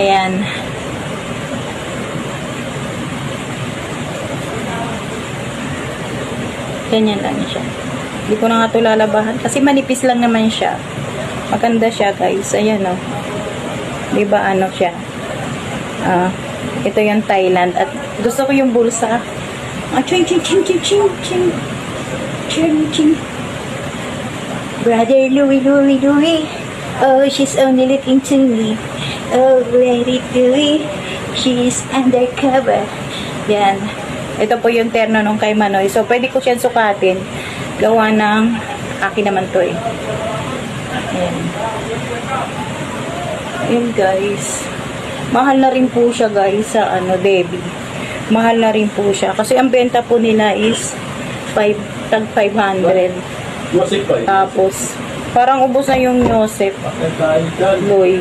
Ayan. Ganyan lang siya. Hindi ko na nga ito lalabahan. Kasi manipis lang naman siya. Maganda siya, guys. Ayan, o. Diba, ano siya? Ito yung Thailand. At gusto ko yung bulsa. Ching, ching, ching, ching, ching, ching. Ching, ching. Brother Louie, Louie, Louie. Oh, she's only looking to me. Oh, Lady Louie. She's undercover. Yan. Ito po yung terno nung kay Manoy. So, pwede ko siya sukatin. Gawa ng akin naman to eh. Ayan. Ayan, guys. Mahal na rin po siya, guys, sa Debbie. Mahal na rin po siya. Kasi ang benta po nila is tag 500. Tapos, parang ubos na yung Yosef. Loy.